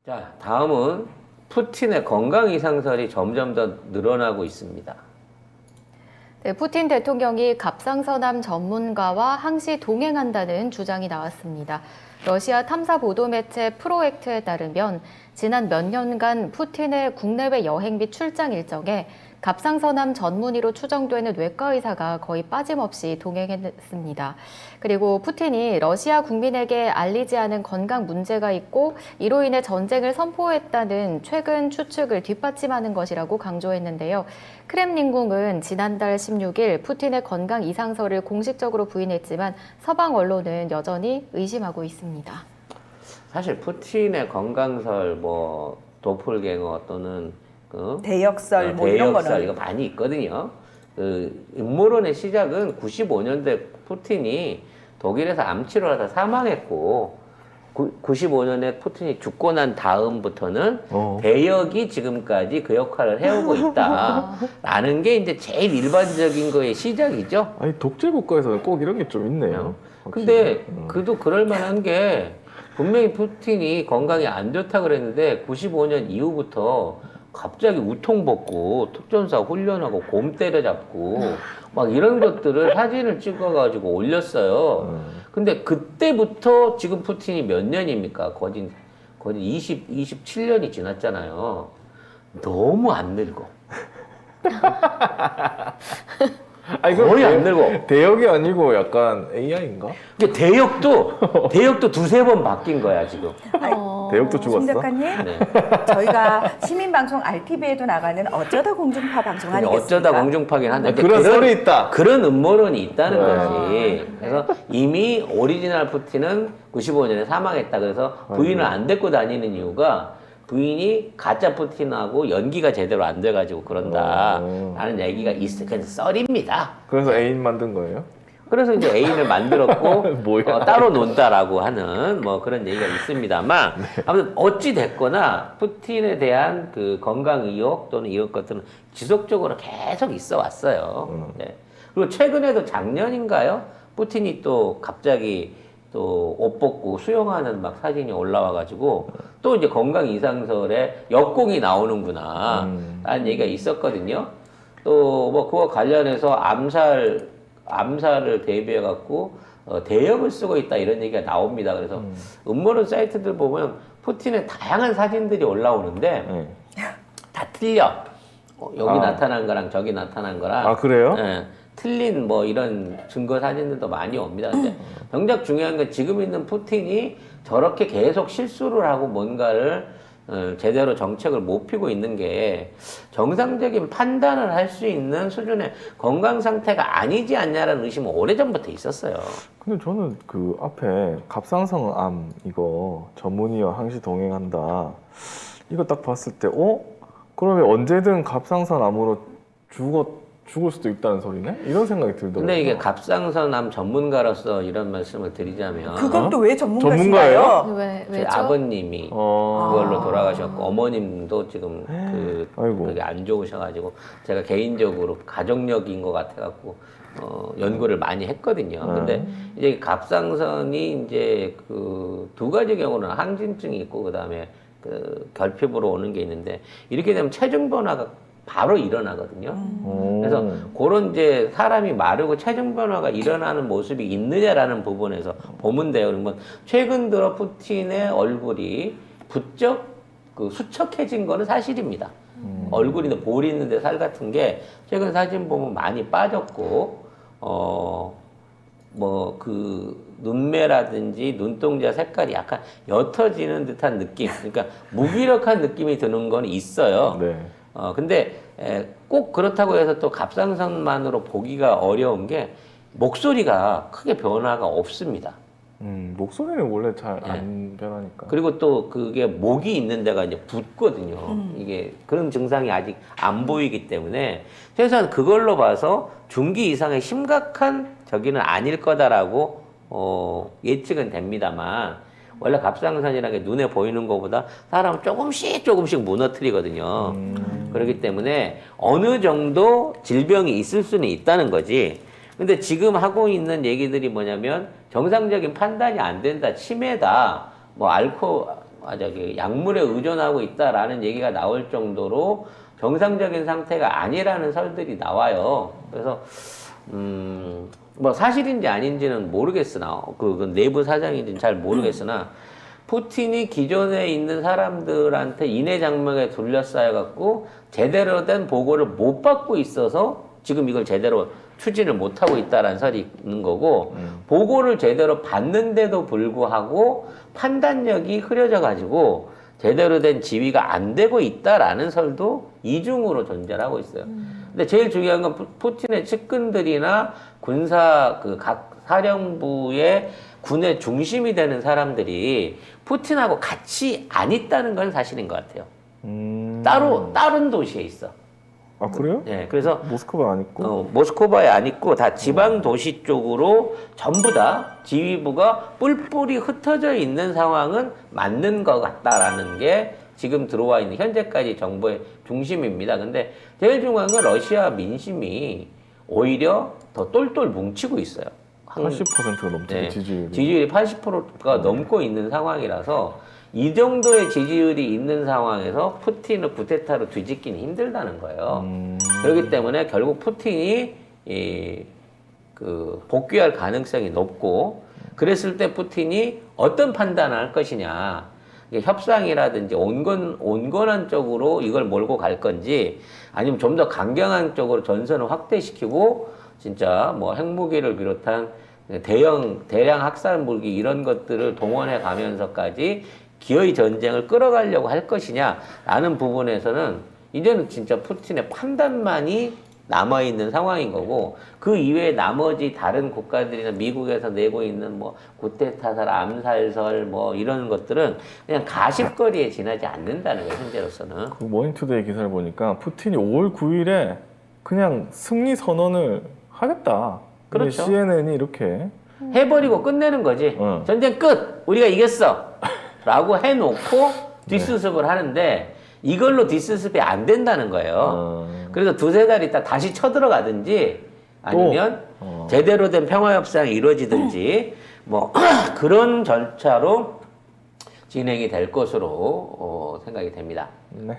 자, 다음은 푸틴의 건강 이상설이 점점 더 늘어나고 있습니다. 네, 푸틴 대통령이 갑상선암 전문가와 항시 동행한다는 주장이 나왔습니다. 러시아 탐사 보도 매체 프로액트에 따르면 지난 몇 년간 푸틴의 국내외 여행 및 출장 일정에 갑상선암 전문의로 추정되는 외과 의사가 거의 빠짐없이 동행했습니다. 그리고 푸틴이 러시아 국민에게 알리지 않은 건강 문제가 있고 이로 인해 전쟁을 선포했다는 최근 추측을 뒷받침하는 것이라고 강조했는데요. 크렘린궁은 지난달 16일 푸틴의 건강 이상설을 공식적으로 부인했지만 서방 언론은 여전히 의심하고 있습니다. 사실 푸틴의 건강설, 도플갱어 또는 대역설 뭐 이런 대역설 거는 이거 많이 있거든요. 음모론의 시작은 95년대 푸틴이 독일에서 암치료하다 사망했고 95년에 푸틴이 죽고 난 다음부터는 대역이 지금까지 그 역할을 해오고 있다라는 게 이제 제일 일반적인 거의 시작이죠. 아니 독재 국가에서는 꼭 이런 게 좀 있네요. 근데 그도 그럴 만한 게 분명히 푸틴이 건강이 안 좋다 그랬는데 95년 이후부터 갑자기 우통 벗고 특전사 훈련하고 곰 때려잡고 막 이런 것들을 사진을 찍어가지고 올렸어요. 근데 그때부터 지금 푸틴이 몇 년입니까? 거진 27년이 지났잖아요. 너무 안 늙어. 아니, 거의 안 늙어. 대역이 아니고 약간 AI인가? 이게 대역도 두세 번 바뀐 거야, 지금. 대역도 죽었어? 심 작가님, 네. 저희가 시민방송 RTV에도 나가는 어쩌다 공중파 방송 아니겠습니까? 어쩌다 공중파긴 한데 그런 썰이 있다. 그런 음모론이 있다는 거지. 그래서 이미 오리지널 푸틴은 95년에 사망했다. 그래서 부인을 안 데리고 다니는 이유가 부인이 가짜 푸틴하고 연기가 제대로 안 돼가지고 그런다라는 얘기가 있어. 그냥 썰입니다. 그래서 애인 만든 거예요? 그래서 이제 애인을 만들었고 뭐야? 따로 논다라고 하는 뭐 그런 얘기가 있습니다만 아무튼 어찌 됐거나 푸틴에 대한 그 건강 의혹 또는 이런 것들은 지속적으로 계속 있어 왔어요. 네. 그리고 최근에도 작년인가요? 푸틴이 또 갑자기 또 옷 벗고 수영하는 막 사진이 올라와가지고 또 이제 건강 이상설에 역공이 나오는구나 라는 얘기가 있었거든요. 또 뭐 그와 관련해서 암살을 대비해 갖고 대역을 쓰고 있다 이런 얘기가 나옵니다. 그래서 음모론 사이트들 보면 푸틴의 다양한 사진들이 올라오는데 다 틀려. 여기 나타난 거랑 저기 나타난 거랑. 아, 그래요? 예, 틀린 뭐 이런 증거 사진들도 많이 옵니다. 근데 정작 중요한 건 지금 있는 푸틴이 저렇게 계속 실수를 하고 뭔가를 제대로 정책을 못 피고 있는 게 정상적인 판단을 할 수 있는 수준의 건강 상태가 아니지 않냐라는 의심은 오래전부터 있었어요. 근데 저는 그 앞에 갑상선암 이거 전문의와 항시 동행한다 이거 딱 봤을 때 그러면 언제든 갑상선암으로 죽을 수도 있다는 소리네? 이런 생각이 들더라고요. 근데 이게 갑상선암 전문가로서 이런 말씀을 드리자면 그건 또 왜 전문가신가요? 왜, 제 왜죠? 아버님이 그걸로 돌아가셨고 어머님도 지금 아이고. 그게 안 좋으셔가지고 제가 개인적으로 가족력인 것 같아갖고 연구를 많이 했거든요. 근데 이제 갑상선이 이제 그 두 가지 경우는 항진증이 있고 그다음에 그 결핍으로 오는 게 있는데 이렇게 되면 체중 변화가 바로 일어나거든요. 그래서 그런 이제 사람이 마르고 체중 변화가 일어나는 모습이 있느냐라는 부분에서 보면 돼요. 그러면 최근 들어 푸틴의 얼굴이 부쩍 그 수척해진 거는 사실입니다. 얼굴이나 볼이 있는데 살 같은 게 최근 사진 보면 많이 빠졌고 뭐 그 눈매라든지 눈동자 색깔이 약간 옅어지는 듯한 느낌. 그러니까 무기력한 느낌이 드는 건 있어요. 네. 근데 꼭 그렇다고 해서 또 갑상선만으로 보기가 어려운 게 목소리가 크게 변화가 없습니다. 목소리는 원래 잘 안 변하니까. 그리고 또 그게 목이 있는 데가 이제 붓거든요. 이게 그런 증상이 아직 안 보이기 때문에 최소한 그걸로 봐서 중기 이상의 심각한 저기는 아닐 거다라고 예측은 됩니다만 원래 갑상선이라는 게 눈에 보이는 것보다 사람은 조금씩 무너뜨리거든요. 그렇기 때문에 어느 정도 질병이 있을 수는 있다는 거지. 근데 지금 하고 있는 얘기들이 뭐냐면 정상적인 판단이 안 된다, 치매다, 뭐 약물에 의존하고 있다라는 얘기가 나올 정도로 정상적인 상태가 아니라는 설들이 나와요. 그래서 뭐 사실인지 아닌지는 모르겠으나 그 내부 사정인지는 잘 모르겠으나 푸틴이 기존에 있는 사람들한테 인해장명에 둘러싸여 갖고 제대로 된 보고를 못 받고 있어서 지금 이걸 제대로 추진을 못 하고 있다라는 설이 있는 거고 보고를 제대로 받는데도 불구하고 판단력이 흐려져 가지고 제대로 된 지휘가 안 되고 있다라는 설도 이중으로 존재하고 있어요. 근데 제일 중요한 건 푸틴의 측근들이나 군사 각 사령부의 군의 중심이 되는 사람들이 푸틴하고 같이 안 있다는 건 사실인 것 같아요. 다른 도시에 있어. 아 그래요? 네, 그래서 모스크바 안 있고? 모스크바에 안 있고 다 지방 도시 쪽으로 전부 다 지휘부가 뿔뿔이 흩어져 있는 상황은 맞는 것 같다라는 게 지금 들어와 있는 현재까지 정보의 중심입니다. 근데 제일 중요한 건 러시아 민심이 오히려 더 똘똘 뭉치고 있어요. 80%가 넘죠. 네, 지지율이. 지지율이 80%가 넘고 있는 상황이라서 이 정도의 지지율이 있는 상황에서 푸틴을 쿠데타로 뒤집기는 힘들다는 거예요. 그렇기 때문에 결국 푸틴이 복귀할 가능성이 높고 그랬을 때 푸틴이 어떤 판단을 할 것이냐. 이게 협상이라든지 온건한 쪽으로 이걸 몰고 갈 건지 아니면 좀 더 강경한 쪽으로 전선을 확대시키고 진짜 뭐 핵무기를 비롯한 대량 학살 무기 이런 것들을 동원해 가면서까지 기어이 전쟁을 끌어가려고 할 것이냐라는 부분에서는 이제는 진짜 푸틴의 판단만이 남아있는 상황인 거고 그 이외에 나머지 다른 국가들이나 미국에서 내고 있는 뭐 쿠데타설, 암살설 뭐 이런 것들은 그냥 가십거리에 지나지 않는다는 거예요, 현재로서는. 그 머닝투데이 기사를 보니까 푸틴이 5월 9일에 그냥 승리 선언을 하겠다. 근데 그렇죠. CNN이 이렇게 해버리고 끝내는 거지. 전쟁 끝! 우리가 이겼어! 라고 해놓고 뒷수습을 하는데 이걸로 뒷수습이 안 된다는 거예요. 그래서 두세 달 있다 다시 쳐들어가든지 아니면 제대로 된 평화협상이 이루어지든지 뭐 그런 절차로 진행이 될 것으로 생각이 됩니다. 네.